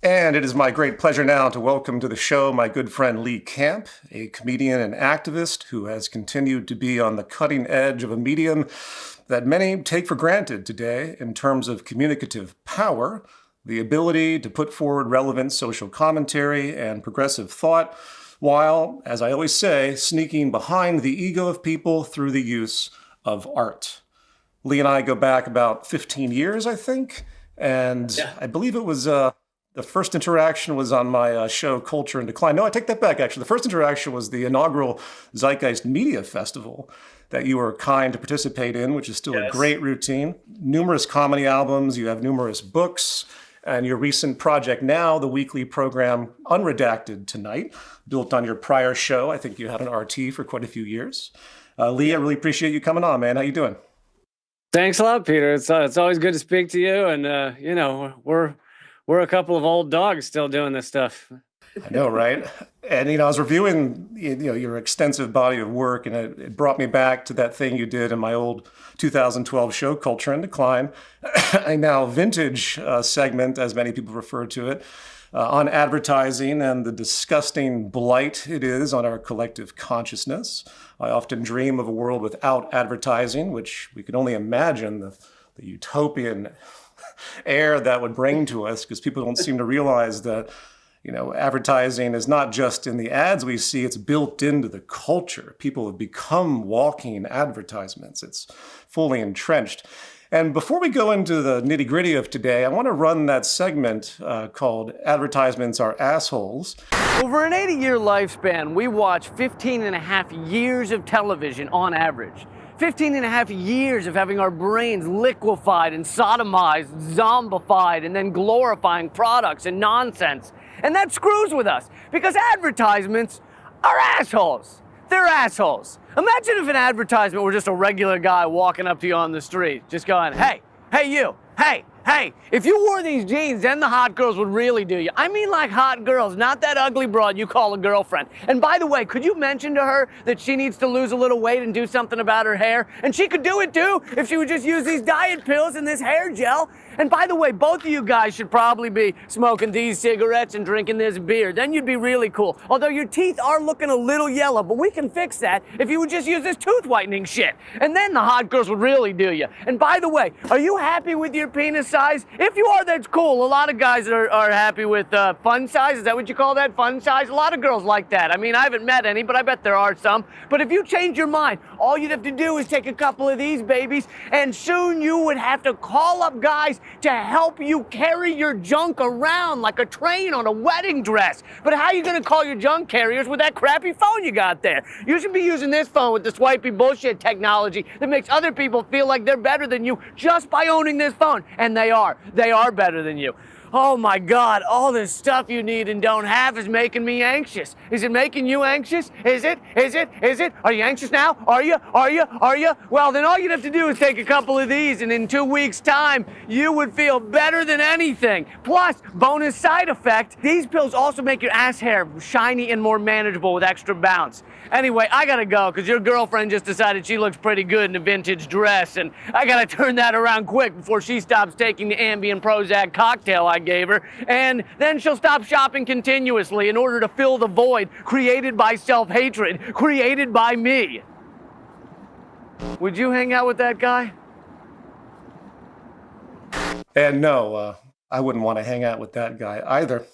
And it is my great pleasure now to welcome to the show my good friend Lee Camp, a comedian and activist who has continued to be on the cutting edge of a medium that many take for granted today in terms of communicative power, the ability to put forward relevant social commentary and progressive thought, while, as I always say, sneaking behind the ego of people through the use of art. Lee and I go back about 15 years, I think, and I believe it was the first interaction was on my show, Culture in Decline. No, I take that back, actually. The first interaction was the inaugural Zeitgeist Media Festival that you were kind to participate in, which is still a great routine. Numerous comedy albums, you have numerous books, and your recent project now, the weekly program Unredacted Tonight, built on your prior show. I think you had an RT for quite a few years. Lee, I really appreciate you coming on, man. How you doing? Thanks a lot, Peter. It's always good to speak to you, and we're a couple of old dogs still doing this stuff. I know, right? And, I was reviewing, your extensive body of work, and it brought me back to that thing you did in my old 2012 show, Culture in Decline, a now vintage segment, as many people refer to it, on advertising and the disgusting blight it is on our collective consciousness. I often dream of a world without advertising, which we can only imagine the utopian air that would bring to us, because people don't seem to realize that, advertising is not just in the ads we see, it's built into the culture. People have become walking advertisements. It's fully entrenched. And before we go into the nitty-gritty of today, I want to run that segment called Advertisements Are Assholes. Over an 80-year lifespan, we watch 15 and a half years of television on average. 15 and a half years of having our brains liquefied and sodomized, zombified, and then glorifying products and nonsense. And that screws with us, because advertisements are assholes. They're assholes. Imagine if an advertisement were just a regular guy walking up to you on the street, just going, hey you, hey, if you wore these jeans, then the hot girls would really do you. I mean like hot girls, not that ugly broad you call a girlfriend. And by the way, could you mention to her that she needs to lose a little weight and do something about her hair? And she could do it too if she would just use these diet pills and this hair gel. And by the way, both of you guys should probably be smoking these cigarettes and drinking this beer. Then you'd be really cool. Although your teeth are looking a little yellow, but we can fix that if you would just use this tooth whitening shit. And then the hot girls would really do you. And by the way, are you happy with your penis size? If you are, that's cool. A lot of guys are happy with fun size. Is that what you call that? Fun size? A lot of girls like that. I mean, I haven't met any, but I bet there are some. But if you change your mind, all you'd have to do is take a couple of these babies, and soon you would have to call up guys to help you carry your junk around like a train on a wedding dress. But how are you gonna call your junk carriers with that crappy phone you got there? You should be using this phone with the swipey bullshit technology that makes other people feel like they're better than you just by owning this phone. And they are better than you. Oh my God, all this stuff you need and don't have is making me anxious. Is it making you anxious? Is it? Are you anxious now? Are you? Well, then all you'd have to do is take a couple of these, and in 2 weeks' time, you would feel better than anything. Plus, bonus side effect, these pills also make your ass hair shiny and more manageable with extra bounce. Anyway, I gotta go, because your girlfriend just decided she looks pretty good in a vintage dress, and I gotta turn that around quick before she stops taking the Ambien Prozac cocktail I gave her, and then she'll stop shopping continuously in order to fill the void created by self-hatred, created by me. Would you hang out with that guy? And no, I wouldn't want to hang out with that guy either.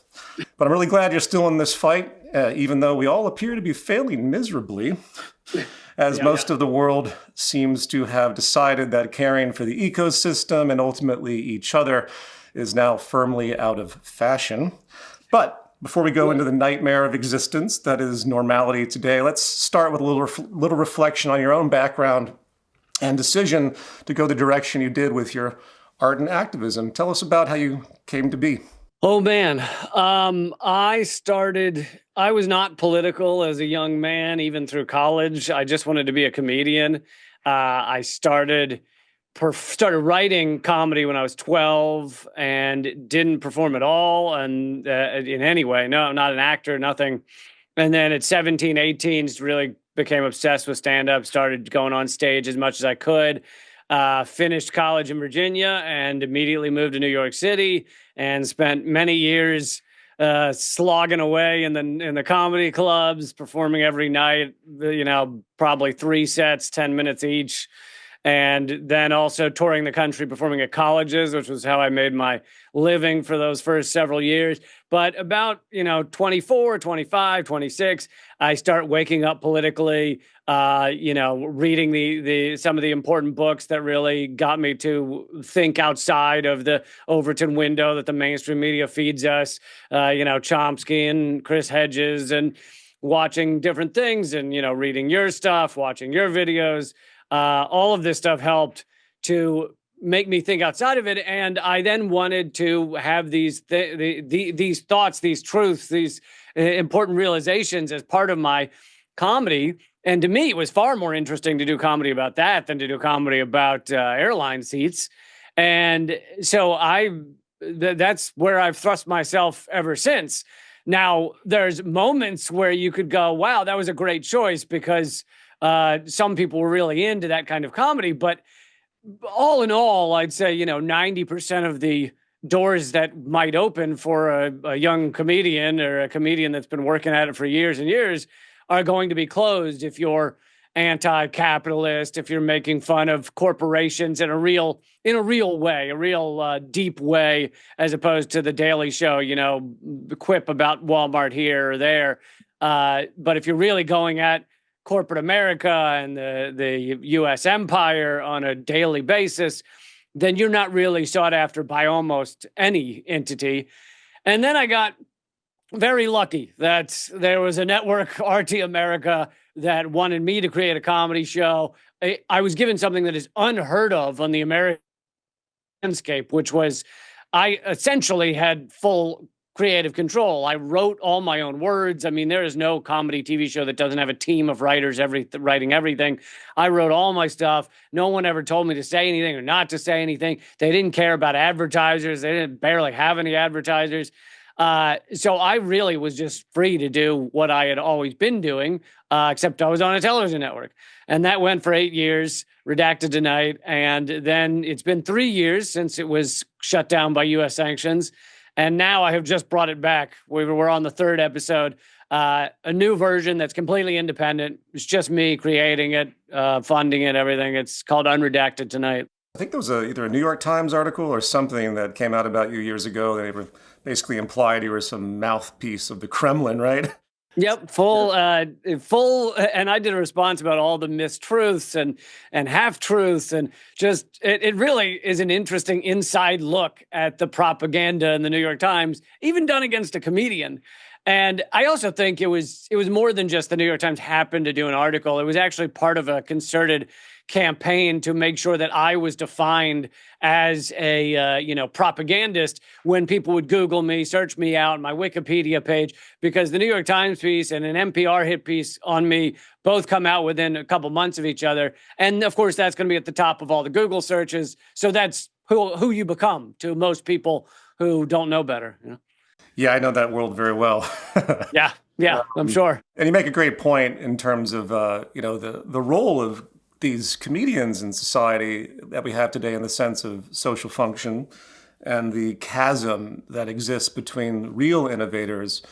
But I'm really glad you're still in this fight, even though we all appear to be failing miserably, as most of the world seems to have decided that caring for the ecosystem and ultimately each other is now firmly out of fashion. But before we go into the nightmare of existence that is normality today, let's start with a little reflection on your own background and decision to go the direction you did with your art and activism. Tell us about how you came to be. Oh, man. I was not political as a young man, even through college. I just wanted to be a comedian. I started writing comedy when I was 12 and didn't perform at all. And in any way, no, not an actor, nothing. And then at 17, 18, really became obsessed with stand-up, started going on stage as much as I could. finished college in Virginia and immediately moved to New York City and spent many years slogging away in the comedy clubs, performing every night, probably 3 sets, 10 minutes each. And then also touring the country, performing at colleges, which was how I made my living for those first several years. But about, 24, 25, 26, I start waking up politically, reading the some of the important books that really got me to think outside of the Overton window that the mainstream media feeds us, Chomsky and Chris Hedges, and watching different things and, reading your stuff, watching your videos. All of this stuff helped to make me think outside of it, and I then wanted to have these thoughts, these truths, these important realizations as part of my comedy. And to me, it was far more interesting to do comedy about that than to do comedy about airline seats. And so that's where I've thrust myself ever since. Now, there's moments where you could go, wow, that was a great choice, because some people were really into that kind of comedy. But all in all, I'd say, 90% of the doors that might open for a young comedian or a comedian that's been working at it for years and years are going to be closed if you're anti-capitalist, if you're making fun of corporations in a real way, a real deep way, as opposed to the Daily Show, quip about Walmart here or there. But if you're really going at corporate America and the U.S. empire on a daily basis, then you're not really sought after by almost any entity. And then I got very lucky that there was a network, RT America, that wanted me to create a comedy show. I was given something that is unheard of on the American landscape, which was I essentially had full creative control. I wrote all my own words. I mean, there is no comedy TV show that doesn't have a team of writers writing everything. I wrote all my stuff. No one ever told me to say anything or not to say anything. They didn't care about advertisers. They didn't barely have any advertisers. So I really was just free to do what I had always been doing, except I was on a television network. And that went for 8 years, Redacted Tonight. And then it's been 3 years since it was shut down by U.S. sanctions. And now I have just brought it back. We're on the 3rd episode, a new version that's completely independent. It's just me creating it, funding it, everything. It's called Unredacted Tonight. I think there was either a New York Times article or something that came out about you years ago. They were basically implied you were some mouthpiece of the Kremlin, right? Yep, full, and I did a response about all the mistruths and half-truths, and just, it really is an interesting inside look at the propaganda in the New York Times, even done against a comedian. And I also think it was more than just the New York Times happened to do an article. It was actually part of a concerted campaign to make sure that I was defined as a propagandist when people would Google me, search me out, my Wikipedia page, because the New York Times piece and an NPR hit piece on me both come out within a couple months of each other. And of course, that's going to be at the top of all the Google searches. So that's who you become to most people who don't know better. Yeah, I know that world very well. Yeah, I'm sure. And you make a great point in terms of the role of these comedians in society that we have today in the sense of social function and the chasm that exists between real innovators,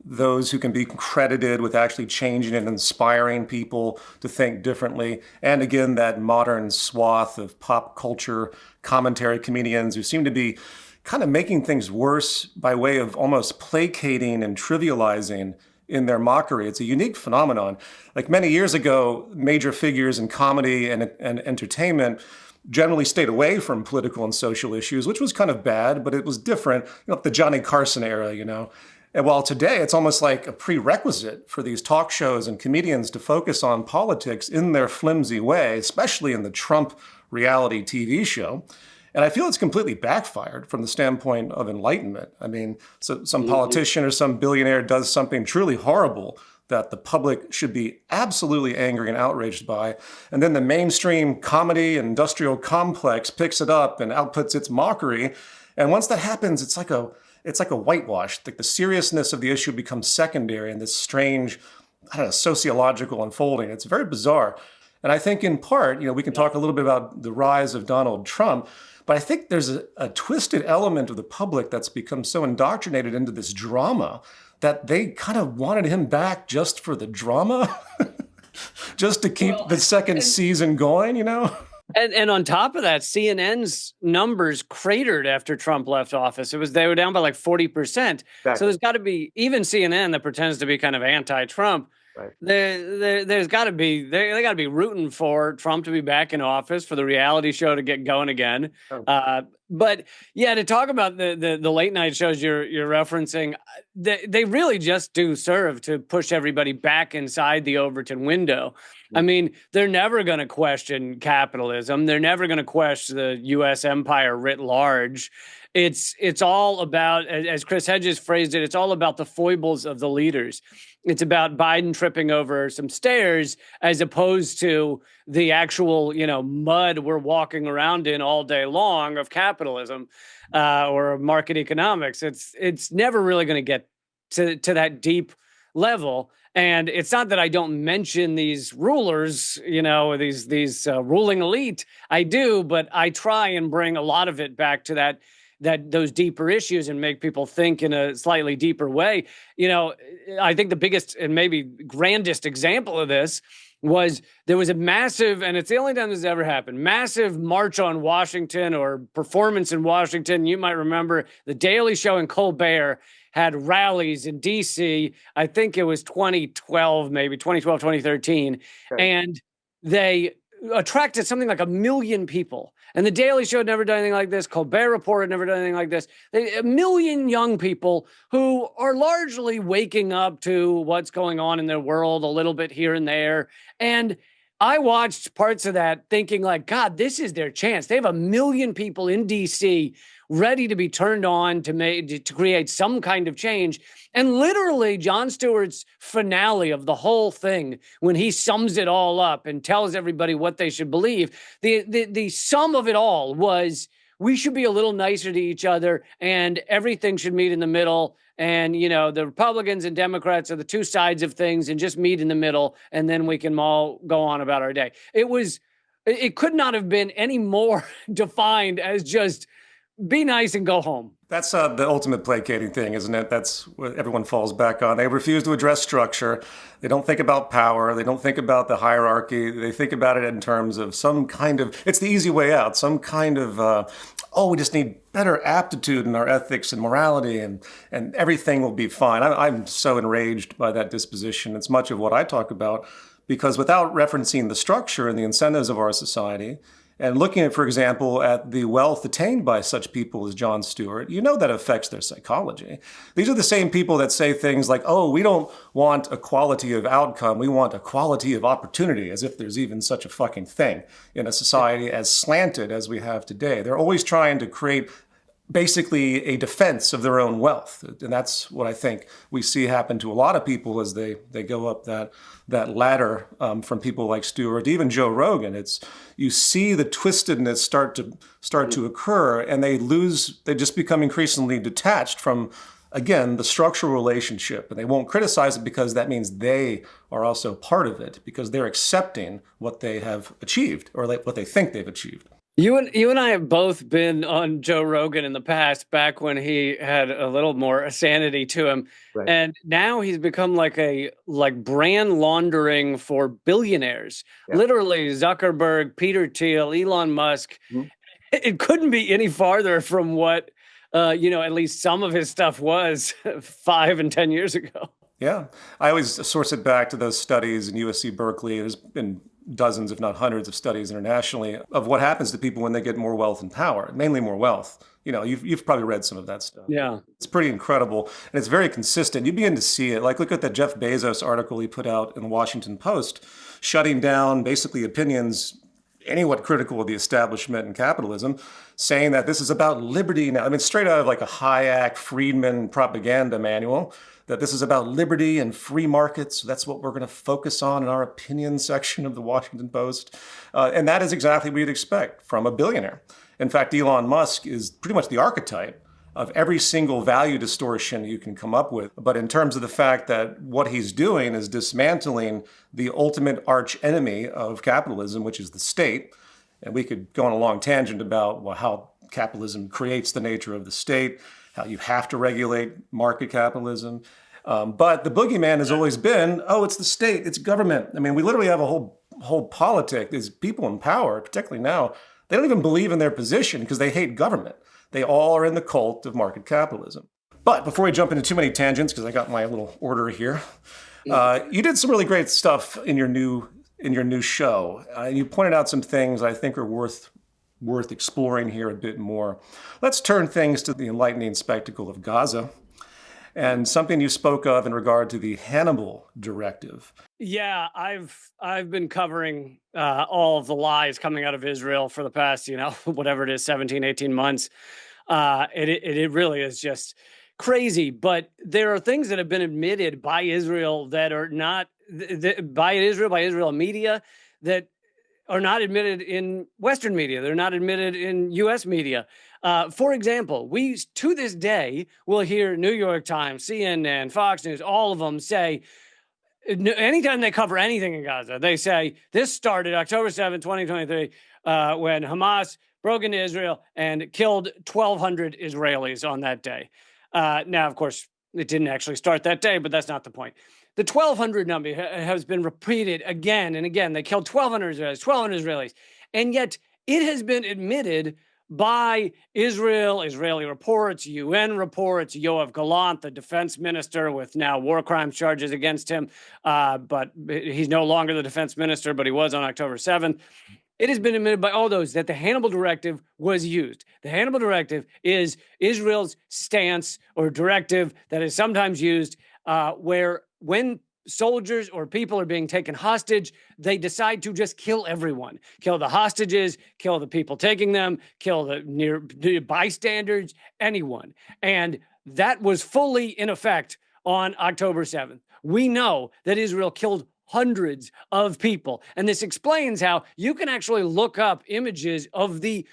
those who can be credited with actually changing and inspiring people to think differently, and again, that modern swath of pop culture commentary comedians who seem to be kind of making things worse by way of almost placating and trivializing in their mockery. It's a unique phenomenon. Like many years ago, major figures in comedy and entertainment generally stayed away from political and social issues, which was kind of bad, but it was different, the Johnny Carson era, And while today it's almost like a prerequisite for these talk shows and comedians to focus on politics in their flimsy way, especially in the Trump reality TV show. And I feel it's completely backfired from the standpoint of enlightenment. I mean, so some politician or some billionaire does something truly horrible that the public should be absolutely angry and outraged by. And then the mainstream comedy and industrial complex picks it up and outputs its mockery. And once that happens, it's like a whitewash. Like the seriousness of the issue becomes secondary in this strange, sociological unfolding. It's very bizarre. And I think in part, we can talk a little bit about the rise of Donald Trump, but I think there's a twisted element of the public that's become so indoctrinated into this drama that they kind of wanted him back just for the drama, just to keep the second season going, And on top of that, CNN's numbers cratered after Trump left office. They were down by like 40%. Exactly. So there's got to be, even CNN that pretends to be kind of anti-Trump, right. There's got to be, they got to be rooting for Trump to be back in office, for the reality show to get going again. Oh. But yeah, to talk about the late night shows you're referencing, they really just do serve to push everybody back inside the Overton window. I mean, they're never going to question capitalism. They're never going to question the U.S. empire writ large. It's all about, as Chris Hedges phrased it, it's all about the foibles of the leaders. It's about Biden tripping over some stairs as opposed to the actual, mud we're walking around in all day long of capitalism or market economics. It's never really going to get to that deep level. And it's not that I don't mention these rulers, these ruling elite. I do, but I try and bring a lot of it back to those deeper issues and make people think in a slightly deeper way. I think the biggest and maybe grandest example of this was there was a massive, and it's the only time this has ever happened, massive march on Washington or performance in Washington. You might remember The Daily Show and Colbert had rallies in D.C. I think it was 2012, maybe 2012, 2013. Okay. And they attracted something like 1 million people. And The Daily Show had never done anything like this. Colbert Report had never done anything like this. 1 million young people who are largely waking up to what's going on in their world a little bit here and there. And I watched parts of that thinking like, God, this is their chance. They have 1 million people in D.C. ready to be turned on to create some kind of change. And literally Jon Stewart's finale of the whole thing, when he sums it all up and tells everybody what they should believe, the sum of it all was, we should be a little nicer to each other and everything should meet in the middle. And, the Republicans and Democrats are the two sides of things and just meet in the middle. And then we can all go on about our day. It could not have been any more defined as just be nice and go home. That's the ultimate placating thing, isn't it? That's what everyone falls back on. They refuse to address structure. They don't think about power. They don't think about the hierarchy. They think about it in terms of some kind of, it's the easy way out, some kind of, we just need better aptitude in our ethics and morality and everything will be fine. I'm so enraged by that disposition. It's much of what I talk about, because without referencing the structure and the incentives of our society, and looking at, for example, at the wealth attained by such people as Jon Stewart, that affects their psychology. These are the same people that say things like, we don't want equality of outcome, we want equality of opportunity, as if there's even such a fucking thing in a society as slanted as we have today. They're always trying to create basically a defense of their own wealth. And that's what I think we see happen to a lot of people as they go up that ladder from people like Stewart, even Joe Rogan. You see the twistedness start to occur, and they just become increasingly detached from, again, the structural relationship. And they won't criticize it because that means they are also part of it, because they're accepting what they have achieved or what they think they've achieved. You and I have both been on Joe Rogan in the past, back when he had a little more sanity to him. Right. And now he's become like brand laundering for billionaires. Yeah. Literally Zuckerberg, Peter Thiel, Elon Musk. Mm-hmm. It couldn't be any farther from what, at least some of his stuff was 5 and 10 years ago. Yeah. I always source it back to those studies in USC Berkeley. There's been dozens, if not hundreds, of studies internationally of what happens to people when they get more wealth and power, mainly more wealth. You've probably read some of that stuff. Yeah. It's pretty incredible. And it's very consistent. You begin to see it. Like, look at that Jeff Bezos article he put out in the Washington Post, shutting down basically opinions anywhat critical of the establishment and capitalism, saying that this is about liberty now. I mean, straight out of like a Hayek, Friedman propaganda manual, that this is about liberty and free markets. That's what we're going to focus on in our opinion section of the Washington Post. And that is exactly what you'd expect from a billionaire. In fact, Elon Musk is pretty much the archetype of every single value distortion you can come up with. But in terms of the fact that what he's doing is dismantling the ultimate arch enemy of capitalism, which is the state. And we could go on a long tangent about how capitalism creates the nature of the state, how you have to regulate market capitalism. But the boogeyman has always been, it's the state, it's government. I mean, we literally have a whole politic. There's people in power, particularly now, they don't even believe in their position because they hate government. They all are in the cult of market capitalism. But before we jump into too many tangents, because I got my little order here, you did some really great stuff in your new show. You pointed out some things I think are worth exploring here a bit more. Let's turn things to the enlightening spectacle of Gaza and something you spoke of in regard to the Hannibal Directive. Yeah, I've been covering all of the lies coming out of Israel for the past, whatever it is, 17, 18 months. It really is just crazy. But there are things that have been admitted by Israel that are not by Israel media that are not admitted in Western media. They're not admitted in U.S. media. For example, we, to this day, will hear New York Times, CNN, Fox News, all of them say, anytime they cover anything in Gaza, they say, this started October 7, 2023, when Hamas broke into Israel and killed 1,200 Israelis on that day. Now, of course, it didn't actually start that day, but that's not the point. The 1,200 number has been repeated again and again. They killed 1,200 Israelis. And yet it has been admitted by Israeli reports, UN reports, Yoav Gallant, the defense minister, with now war crimes charges against him. But he's no longer the defense minister, but he was on October 7th. It has been admitted by all those that the Hannibal Directive was used. The Hannibal Directive is Israel's stance or directive that is sometimes used where when soldiers or people are being taken hostage, they decide to just kill everyone, kill the hostages, kill the people taking them, kill the near bystanders, anyone. And that was fully in effect on October 7th. We know that Israel killed hundreds of people. And this explains how you can actually look up images of the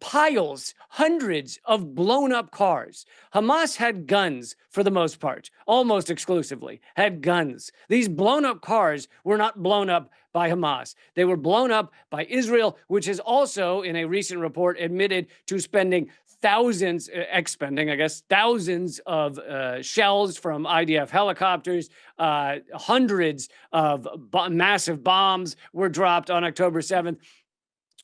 piles, hundreds of blown up cars. Hamas had guns for the most part, almost exclusively, had guns. These blown up cars were not blown up by Hamas. They were blown up by Israel, which has also, in a recent report, admitted to spending thousands of shells from IDF helicopters. Hundreds of massive bombs were dropped on October 7th.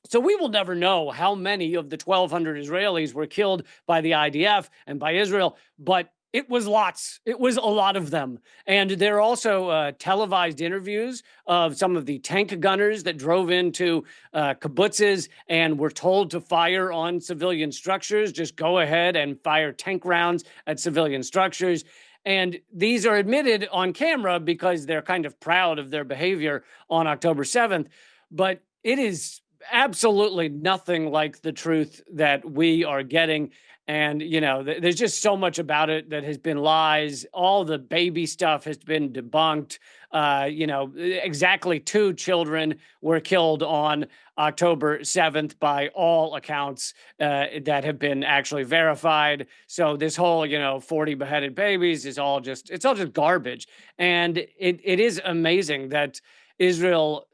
So we will never know how many of the 1,200 Israelis were killed by the IDF and by Israel, but it was lots. It was a lot of them. And there are also televised interviews of some of the tank gunners that drove into kibbutzes and were told to fire on civilian structures. Just go ahead and fire tank rounds at civilian structures. And these are admitted on camera because they're kind of proud of their behavior on October 7th. But it is absolutely nothing like the truth that we are getting. And, there's just so much about it that has been lies. All the baby stuff has been debunked. Exactly 2 children were killed on October 7th by all accounts that have been actually verified. So this whole, 40 beheaded babies is all just garbage. And it is amazing that Israel,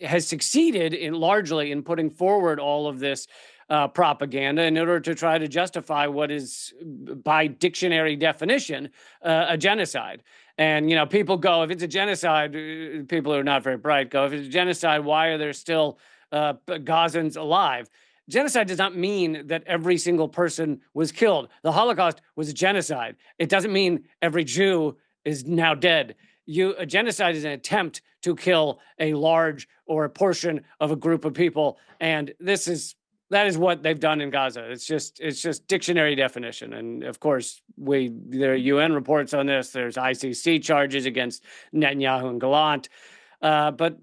has succeeded largely in putting forward all of this propaganda in order to try to justify what is, by dictionary definition, a genocide. And, people go, if it's a genocide, people who are not very bright go, if it's a genocide, why are there still Gazans alive? Genocide does not mean that every single person was killed. The Holocaust was a genocide. It doesn't mean every Jew is now dead. A genocide is an attempt to kill a large or a portion of a group of people, and that is what they've done in Gaza. It's just dictionary definition, and of course there are UN reports on this. There's ICC charges against Netanyahu and Gallant, but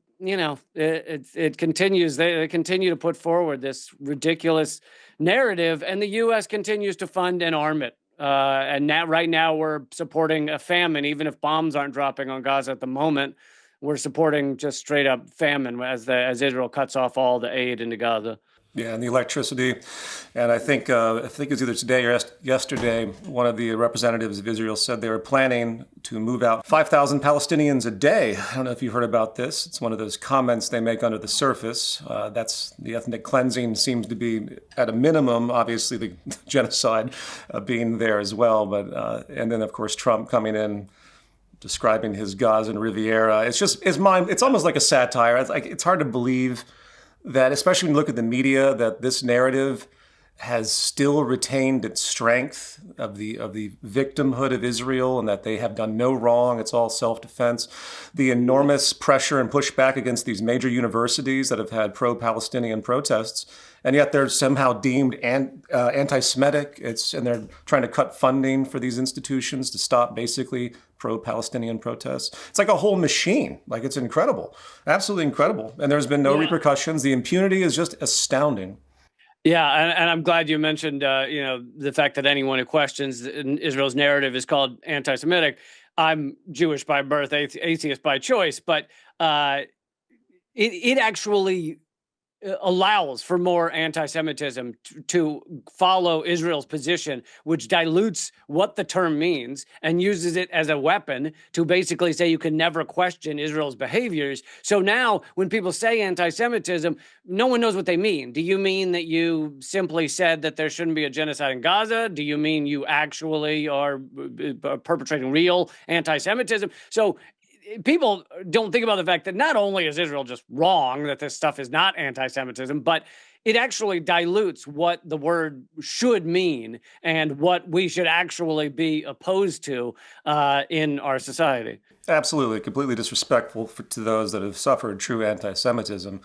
it continues. They continue to put forward this ridiculous narrative, and the U.S. continues to fund and arm it. And right now we're supporting a famine, even if bombs aren't dropping on Gaza at the moment. We're supporting just straight up famine as Israel cuts off all the aid into Gaza. Yeah, and the electricity. And I think it was either today or yesterday, one of the representatives of Israel said they were planning to move out 5,000 Palestinians a day. I don't know if you've heard about this. It's one of those comments they make under the surface. That's the ethnic cleansing seems to be at a minimum, obviously the genocide being there as well. But and then, of course, Trump coming in describing his Gaza Riviera. It's almost like a satire. It's hard to believe that, especially when you look at the media, that this narrative has still retained its strength of the victimhood of Israel and that they have done no wrong. It's all self-defense. The enormous pressure and pushback against these major universities that have had pro-Palestinian protests, and yet they're somehow deemed anti-Semitic. And they're trying to cut funding for these institutions to stop basically pro-Palestinian protests. It's like a whole machine. Like, it's incredible, absolutely incredible. And there's been no repercussions. The impunity is just astounding. Yeah, and I'm glad you mentioned, the fact that anyone who questions Israel's narrative is called anti-Semitic. I'm Jewish by birth, atheist by choice, but it actually allows for more anti-Semitism to follow Israel's position, which dilutes what the term means and uses it as a weapon to basically say you can never question Israel's behaviors. So now when people say anti-Semitism, no one knows what they mean. Do you mean that you simply said that there shouldn't be a genocide in Gaza? Do you mean you actually are perpetrating real anti-Semitism? So people don't think about the fact that not only is Israel just wrong, that this stuff is not anti-Semitism, but it actually dilutes what the word should mean and what we should actually be opposed to in our society. Absolutely, completely disrespectful to those that have suffered true anti-Semitism.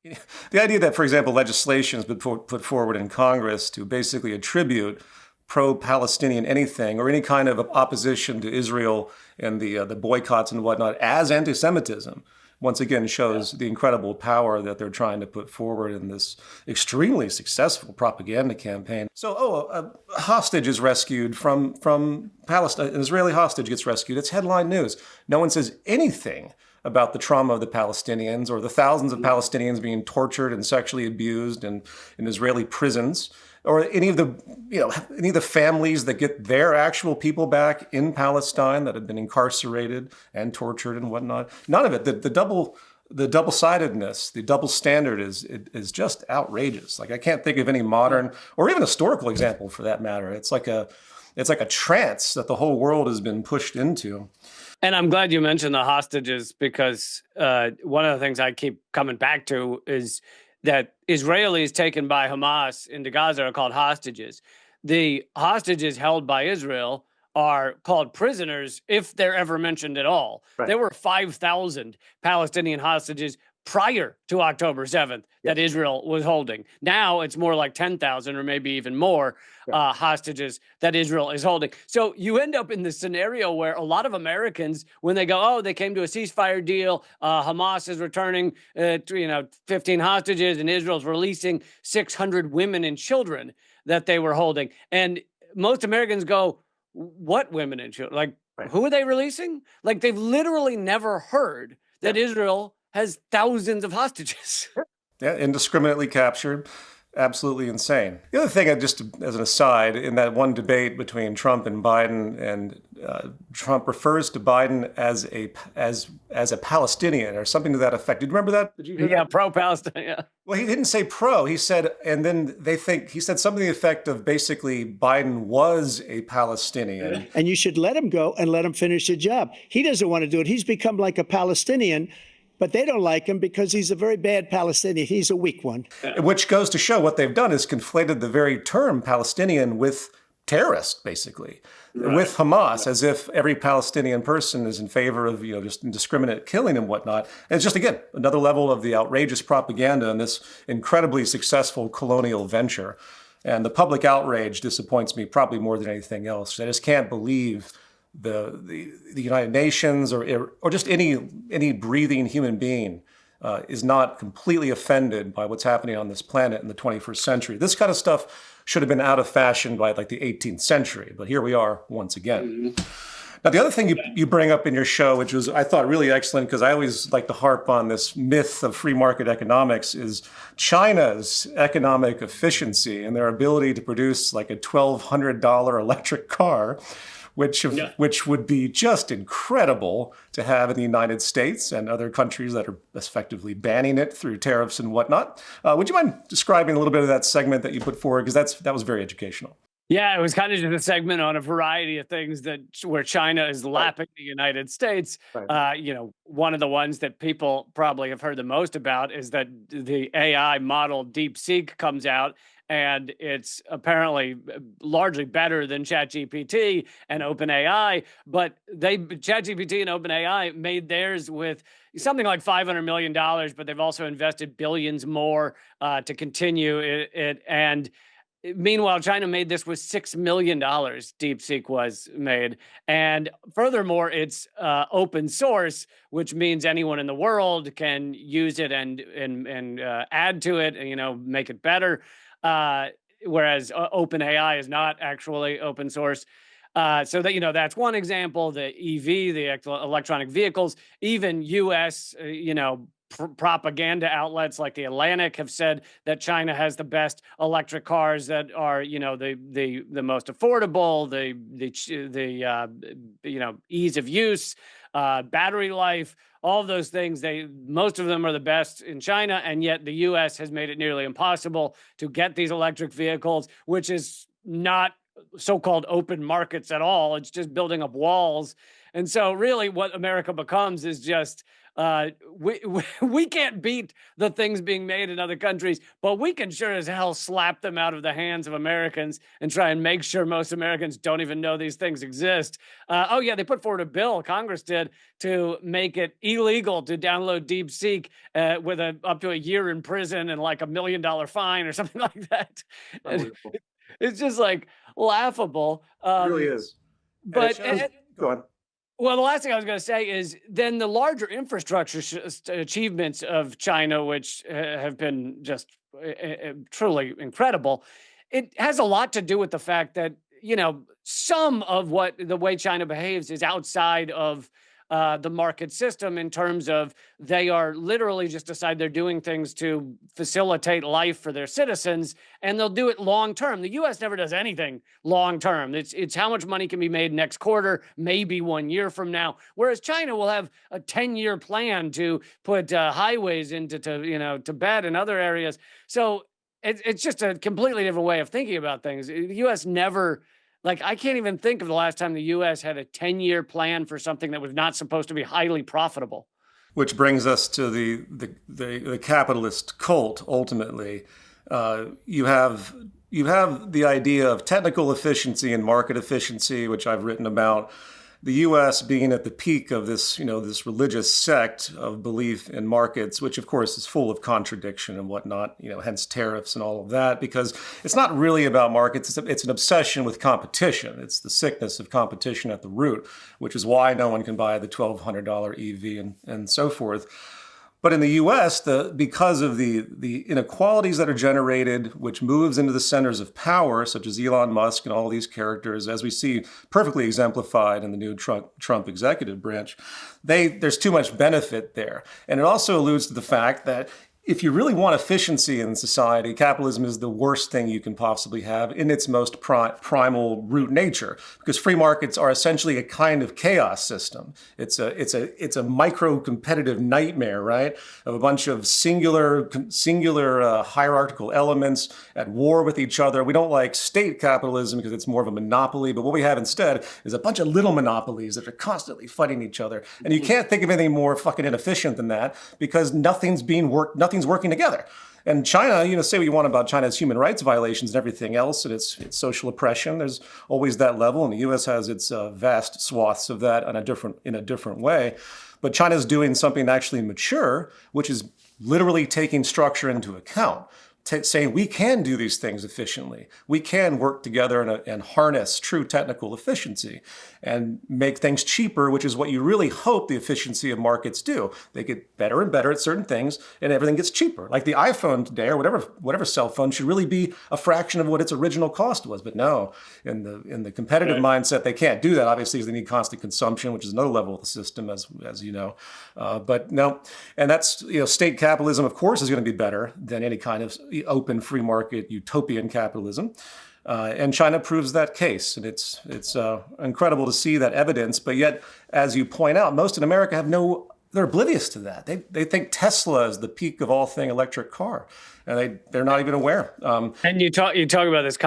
The idea that, for example, legislation has been put forward in Congress to basically attribute pro-Palestinian anything or any kind of opposition to Israel and the boycotts and whatnot as anti-Semitism, once again shows the incredible power that they're trying to put forward in this extremely successful propaganda campaign. So, a hostage is rescued from Palestine. An Israeli hostage gets rescued. It's headline news. No one says anything about the trauma of the Palestinians or the thousands of Palestinians being tortured and sexually abused in Israeli prisons, or any of the families that get their actual people back in Palestine that have been incarcerated and tortured and whatnot. None of it. The double-sidedness, the double standard is just outrageous. Like, I can't think of any modern or even historical example for that matter. It's like a trance that the whole world has been pushed into. And I'm glad you mentioned the hostages because one of the things I keep coming back to is that Israelis taken by Hamas into Gaza are called hostages. The hostages held by Israel are called prisoners if they're ever mentioned at all. Right. There were 5,000 Palestinian hostages prior to October 7th that Israel was holding. Now it's more like 10,000 or maybe even more hostages that Israel is holding. So you end up in this scenario where a lot of Americans, when they go, oh, they came to a ceasefire deal, Hamas is returning 15 hostages and Israel's releasing 600 women and children that they were holding. And most Americans go, what women and children? Like, who are they releasing? Like, they've literally never heard that Israel has thousands of hostages. Yeah, indiscriminately captured. Absolutely insane. The other thing, just as an aside, in that one debate between Trump and Biden, and Trump refers to Biden as a Palestinian or something to that effect. Did you remember that? Did you hear that? Pro-Palestine. Yeah. Well, he didn't say pro. He said, and then he said something to the effect of basically Biden was a Palestinian. And you should let him go and let him finish the job. He doesn't want to do it. He's become like a Palestinian. But they don't like him because he's a very bad Palestinian. He's a weak one. Which goes to show what they've done is conflated the very term Palestinian with terrorist, basically, with Hamas, as if every Palestinian person is in favor of, just indiscriminate killing and whatnot. And it's just, again, another level of the outrageous propaganda in this incredibly successful colonial venture. And the public outrage disappoints me probably more than anything else. I just can't believe the United Nations or just any breathing human being is not completely offended by what's happening on this planet in the 21st century. This kind of stuff should have been out of fashion by like the 18th century, but here we are once again. Now, the other thing you bring up in your show, which was I thought really excellent, because I always like to harp on this myth of free market economics, is China's economic efficiency and their ability to produce like a $1,200 electric car, which would be just incredible to have in the United States and other countries that are effectively banning it through tariffs and whatnot. Would you mind describing a little bit of that segment that you put forward? Because that was very educational. Yeah, it was kind of just a segment on a variety of things where China is lapping the United States. Right. One of the ones that people probably have heard the most about is that the AI model DeepSeek comes out, and it's apparently largely better than ChatGPT and OpenAI. But ChatGPT and OpenAI made theirs with something like $500 million, but they've also invested billions more to continue it. And meanwhile, China made this with $6 million. DeepSeek was made. And furthermore, it's open source, which means anyone in the world can use it and add to it, and, make it better. Whereas OpenAI is not actually open source. So that, that's one example. The EV, the electronic vehicles, even U.S., propaganda outlets like the Atlantic have said that China has the best electric cars that are, the most affordable, the ease of use, battery life, all of those things. Most of them are the best in China, and yet the U.S. has made it nearly impossible to get these electric vehicles, which is not so-called open markets at all. It's just building up walls. And so really what America becomes is just we can't beat the things being made in other countries, but we can sure as hell slap them out of the hands of Americans and try and make sure most Americans don't even know these things exist. They put forward a bill, Congress did, to make it illegal to download DeepSeek with up to a year in prison and like $1 million fine or something like that. It's just like laughable. It really is. But go on. Well, the last thing I was going to say is then the larger infrastructure achievements of China, which have been just truly incredible, it has a lot to do with the fact that, some of the way China behaves is outside of the market system, in terms of they are literally just decide they're doing things to facilitate life for their citizens, and they'll do it long term. The U.S. never does anything long term. It's how much money can be made next quarter, maybe 1 year from now. Whereas China will have a 10-year plan to put highways into Tibet and other areas. So it's just a completely different way of thinking about things. The U.S. never. I can't even think of the last time the U.S. had a 10-year plan for something that was not supposed to be highly profitable. Which brings us to the capitalist cult. Ultimately, you have the idea of technical efficiency and market efficiency, which I've written about. The U.S. being at the peak of this, this religious sect of belief in markets, which of course is full of contradiction and whatnot, hence tariffs and all of that, because it's not really about markets. It's an obsession with competition. It's the sickness of competition at the root, which is why no one can buy the $1,200 EV and so forth. But in the U.S., because of the inequalities that are generated, which moves into the centers of power, such as Elon Musk and all these characters, as we see perfectly exemplified in the new Trump executive branch, there's too much benefit there. And it also alludes to the fact that if you really want efficiency in society, capitalism is the worst thing you can possibly have in its most primal root nature, because free markets are essentially a kind of chaos system. It's a micro competitive nightmare, right? Of a bunch of singular hierarchical elements at war with each other. We don't like state capitalism because it's more of a monopoly, but what we have instead is a bunch of little monopolies that are constantly fighting each other. And you can't think of anything more fucking inefficient than that, because nothing's working together. And China, say what you want about China's human rights violations and everything else, and its social oppression. There's always that level, and the U.S. has its vast swaths of that in a different way. But China's doing something actually mature, which is literally taking structure into account. saying we can do these things efficiently. We can work together and harness true technical efficiency and make things cheaper, which is what you really hope the efficiency of markets do. They get better and better at certain things, and everything gets cheaper. Like the iPhone today, or whatever cell phone, should really be a fraction of what its original cost was. But no, in the competitive mindset, they can't do that. Obviously, because they need constant consumption, which is another level of the system, as you know. But no, and that's state capitalism, of course, is going to be better than any kind of open free market utopian capitalism. And China proves that case. And it's incredible to see that evidence. But yet, as you point out, most in America they're oblivious to that. They think Tesla is the peak of all thing electric car. And they're not even aware. And you talk about this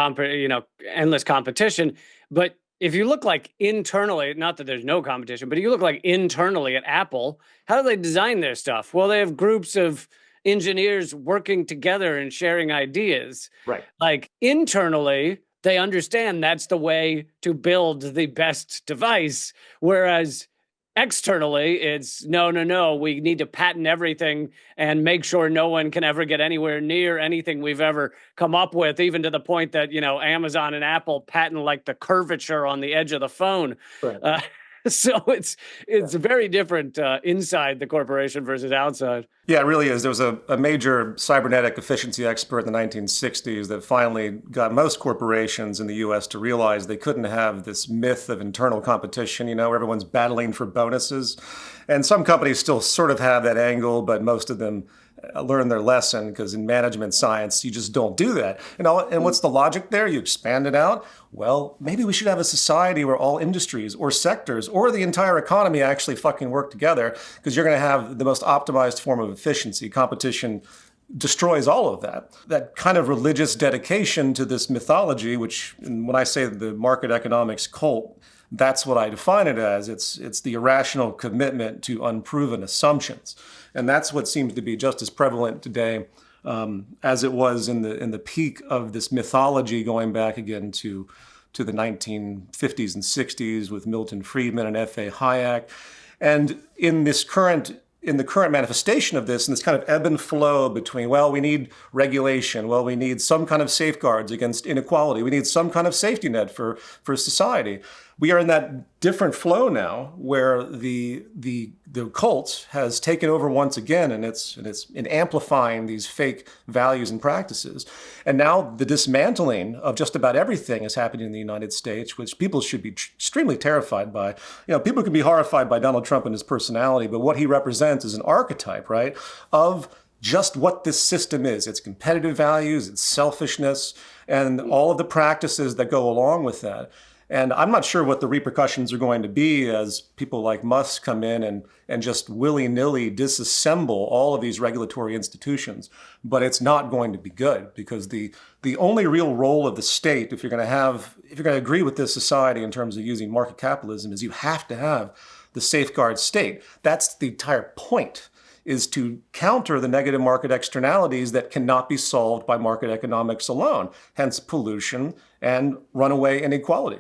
endless competition. But if you look like internally, not that there's no competition, but if you look like internally at Apple, how do they design their stuff? Well, they have groups of engineers working together and sharing ideas. Right. Like internally, they understand that's the way to build the best device. Whereas externally, it's no, we need to patent everything and make sure no one can ever get anywhere near anything we've ever come up with, even to the point that, Amazon and Apple patent like the curvature on the edge of the phone. Right. So it's very different inside the corporation versus outside. Yeah, it really is. There was a major cybernetic efficiency expert in the 1960s that finally got most corporations in the U.S. to realize they couldn't have this myth of internal competition, where everyone's battling for bonuses. And some companies still sort of have that angle, but most of them learn their lesson, because in management science, you just don't do that. And what's the logic there? You expand it out. Well, maybe we should have a society where all industries or sectors or the entire economy actually fucking work together, because you're going to have the most optimized form of efficiency. Competition destroys all of that. That kind of religious dedication to this mythology, which when I say the market economics cult, that's what I define it as. It's the irrational commitment to unproven assumptions. And that's what seems to be just as prevalent today as it was in the peak of this mythology, going back again to the 1950s and 60s with Milton Friedman and F.A. Hayek. And in the current manifestation of this, and this kind of ebb and flow between, well, we need regulation, well, we need some kind of safeguards against inequality, we need some kind of safety net for society. We are in that different flow now, where the cult has taken over once again, and it's in amplifying these fake values and practices. And now the dismantling of just about everything is happening in the United States, which people should be extremely terrified by. People can be horrified by Donald Trump and his personality, but what he represents is an archetype, right, of just what this system is. Its competitive values, its selfishness, and all of the practices that go along with that. And I'm not sure what the repercussions are going to be as people like Musk come in and just willy-nilly disassemble all of these regulatory institutions. But it's not going to be good, because the only real role of the state, if you're going to agree with this society in terms of using market capitalism, is you have to have the safeguard state. That's the entire point, is to counter the negative market externalities that cannot be solved by market economics alone, hence pollution and runaway inequality.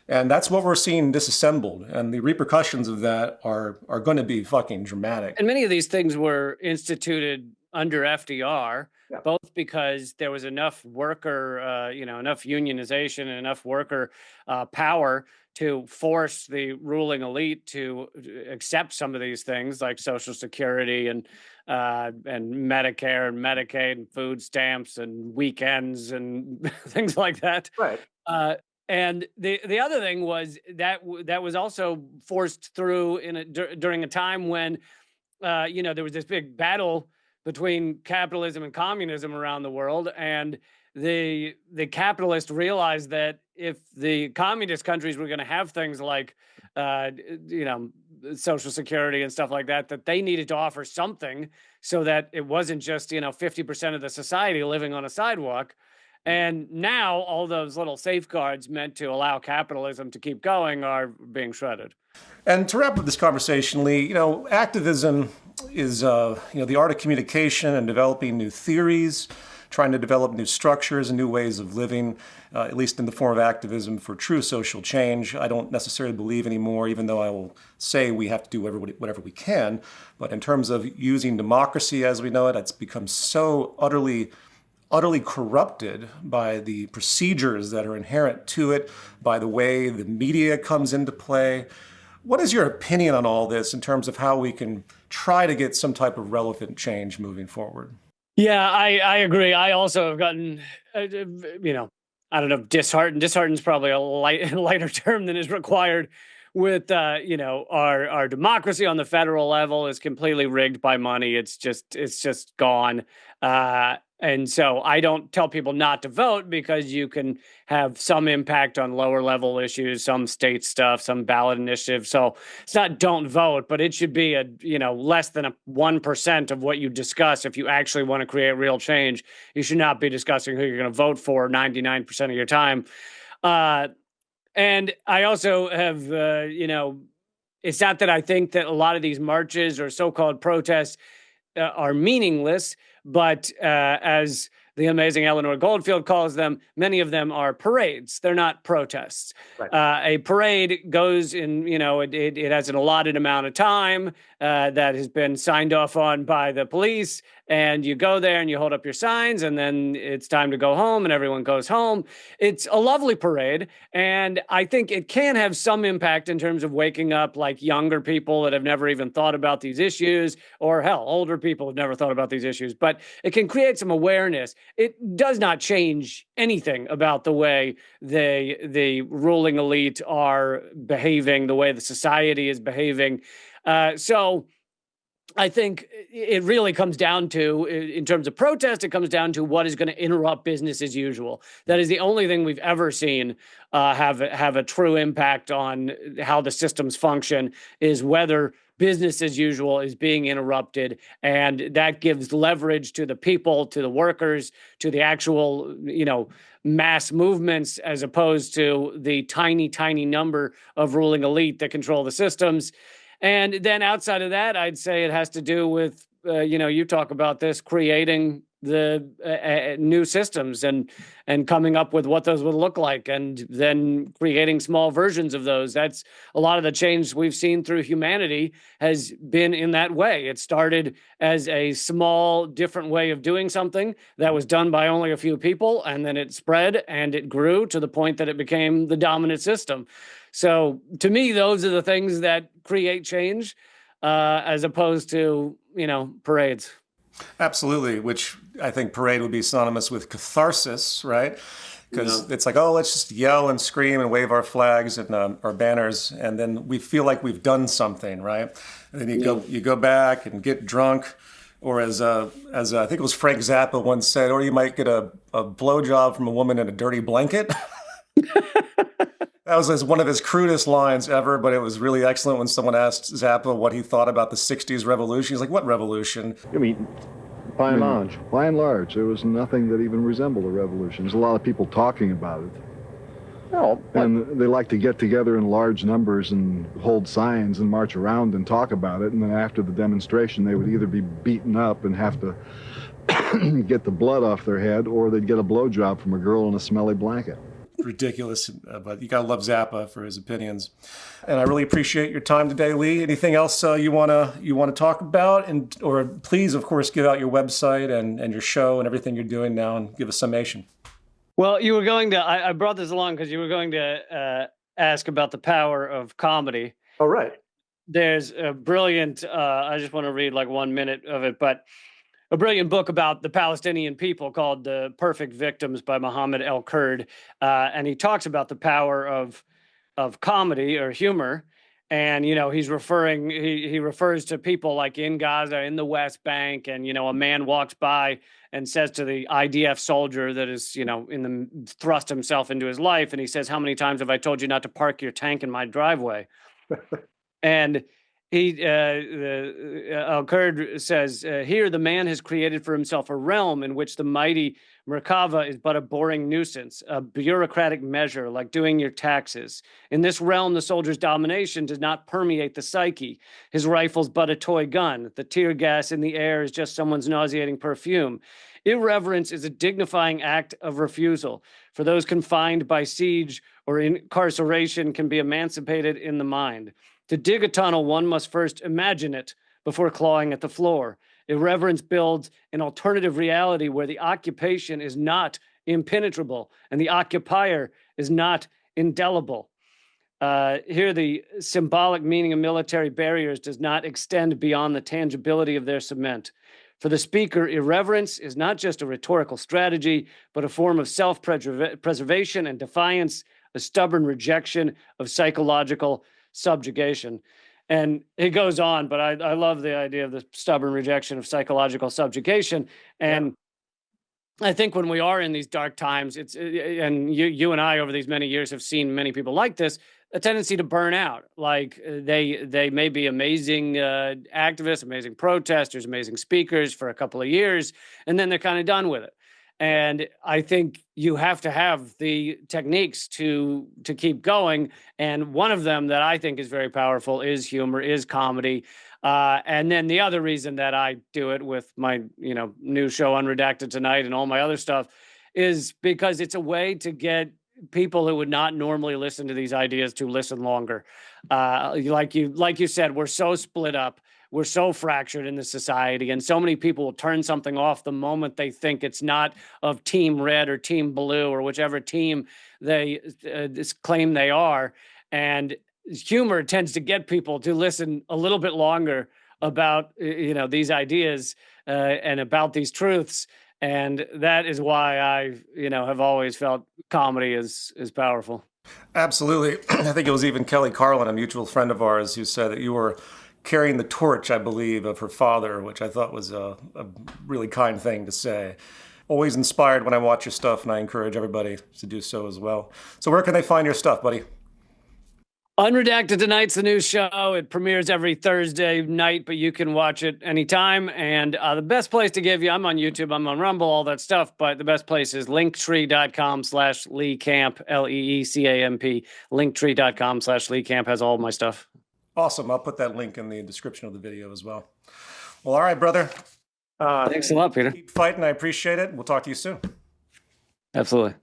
And that's what we're seeing disassembled. And the repercussions of that are going to be fucking dramatic. And many of these things were instituted under FDR, both because there was enough worker, enough unionization and enough worker power to force the ruling elite to accept some of these things, like Social Security and Medicare and Medicaid and food stamps and weekends and things like that. Right. And the other thing was that was also forced through during a time when there was this big battle between capitalism and communism around the world, and the capitalists realized that if the communist countries were going to have things like Social Security and stuff like that, that they needed to offer something so that it wasn't just 50% of the society living on a sidewalk. And now all those little safeguards meant to allow capitalism to keep going are being shredded. And to wrap up this conversation, Lee, activism is the art of communication and developing new theories, trying to develop new structures and new ways of living, at least in the form of activism for true social change. I don't necessarily believe anymore, even though I will say we have to do whatever we can. But in terms of using democracy as we know it, it's become so utterly utterly corrupted by the procedures that are inherent to it, by the way the media comes into play. What is your opinion on all this in terms of how we can try to get some type of relevant change moving forward? Yeah, I agree. I also have gotten, I don't know, disheartened. Disheartened is probably a lighter term than is required with, our democracy on the federal level is completely rigged by money. It's just gone. And so I don't tell people not to vote because you can have some impact on lower level issues, some state stuff, some ballot initiative. So it's not don't vote, but it should be less than 1% of what you discuss. If you actually want to create real change, you should not be discussing who you're going to vote for 99% of your time. And I also have, it's not that I think that a lot of these marches or so-called protests are meaningless, but as the amazing Eleanor Goldfield calls them, many of them are parades. They're not protests. Right. A parade goes in, it has an allotted amount of time that has been signed off on by the police. And you go there and you hold up your signs, and then it's time to go home, and everyone goes home. It's a lovely parade, and I think it can have some impact in terms of waking up like younger people that have never even thought about these issues, or hell, older people have never thought about these issues. But it can create some awareness. It does not change anything about the way the ruling elite are behaving, the way the society is behaving. So I think it really comes down to, in terms of protest, it comes down to what is going to interrupt business as usual. That is the only thing we've ever seen have a true impact on how the systems function, is whether business as usual is being interrupted. And that gives leverage to the people, to the workers, to the actual, mass movements, as opposed to the tiny, tiny number of ruling elite that control the systems. And then outside of that, I'd say it has to do with, you talk about this, creating the new systems and coming up with what those would look like, and then creating small versions of those. That's a lot of the change we've seen through humanity has been in that way. It started as a small, different way of doing something that was done by only a few people, and then it spread and it grew to the point that it became the dominant system. So to me, those are the things that create change, as opposed to, parades. Absolutely, which I think parade would be synonymous with catharsis, right? Because it's like, oh, let's just yell and scream and wave our flags and our banners, and then we feel like we've done something, right? And then you go back and get drunk, or as I think it was Frank Zappa once said, or you might get a blowjob from a woman in a dirty blanket. That was one of his crudest lines ever, but it was really excellent when someone asked Zappa what he thought about the 60s revolution. He's like, what revolution? I mean, by and large, there was nothing that even resembled a revolution. There's a lot of people talking about it. Well, and they like to get together in large numbers and hold signs and march around and talk about it. And then after the demonstration, they would either be beaten up and have to get the blood off their head, or they'd get a blowjob from a girl in a smelly blanket. Ridiculous, but you gotta love Zappa for his opinions. And I really appreciate your time today, Lee. Anything else you wanna talk about, or please, of course, give out your website and your show and everything you're doing now, and give a summation. Well, you were going to. I brought this along because you were going to ask about the power of comedy. Oh, right. There's a brilliant. I just want to read like 1 minute of it, but a brilliant book about the Palestinian people called "The Perfect Victims" by Mohammed El-Kurd, and he talks about the power of comedy or humor. And he refers to people like in Gaza, in the West Bank, and a man walks by and says to the IDF soldier that is thrust himself into his life, and he says, "How many times have I told you not to park your tank in my driveway?" And Al-Kurd says, here the man has created for himself a realm in which the mighty Merkava is but a boring nuisance, a bureaucratic measure like doing your taxes. In this realm, the soldier's domination does not permeate the psyche. His rifle's but a toy gun. The tear gas in the air is just someone's nauseating perfume. Irreverence is a dignifying act of refusal. For those confined by siege or incarceration can be emancipated in the mind. To dig a tunnel, one must first imagine it before clawing at the floor. Irreverence builds an alternative reality where the occupation is not impenetrable and the occupier is not indelible. Here, the symbolic meaning of military barriers does not extend beyond the tangibility of their cement. For the speaker, irreverence is not just a rhetorical strategy, but a form of self-preservation and defiance, a stubborn rejection of psychological subjugation. And it goes on, but I love the idea of the stubborn rejection of psychological subjugation. And I think when we are in these dark times, it's and you and I over these many years have seen many people like this, a tendency to burn out. Like they may be amazing activists, amazing protesters, amazing speakers for a couple of years, and then they're kind of done with it. And I think you have to have the techniques to keep going. And one of them that I think is very powerful is humor, is comedy. And then the other reason that I do it with my, new show Unredacted Tonight and all my other stuff is because it's a way to get people who would not normally listen to these ideas to listen longer. Like you said, we're so split up. We're so fractured in the society, and so many people will turn something off the moment they think it's not of Team Red or Team Blue or whichever team they claim they are. And humor tends to get people to listen a little bit longer about these ideas and about these truths. And that is why I have always felt comedy is powerful. Absolutely. I think it was even Kelly Carlin, a mutual friend of ours, who said that you were carrying the torch, I believe, of her father, which I thought was a really kind thing to say. Always inspired when I watch your stuff, and I encourage everybody to do so as well. So where can they find your stuff, buddy? Unredacted Tonight's the new show. It premieres every Thursday night, but you can watch it anytime. And the best place to give you, I'm on YouTube, I'm on Rumble, all that stuff, but the best place is linktree.com/Lee Camp, LEECAMP. Linktree.com/Lee Camp has all my stuff. Awesome. I'll put that link in the description of the video as well. Well, all right, brother. Thanks a lot, Peter. Keep fighting. I appreciate it. We'll talk to you soon. Absolutely.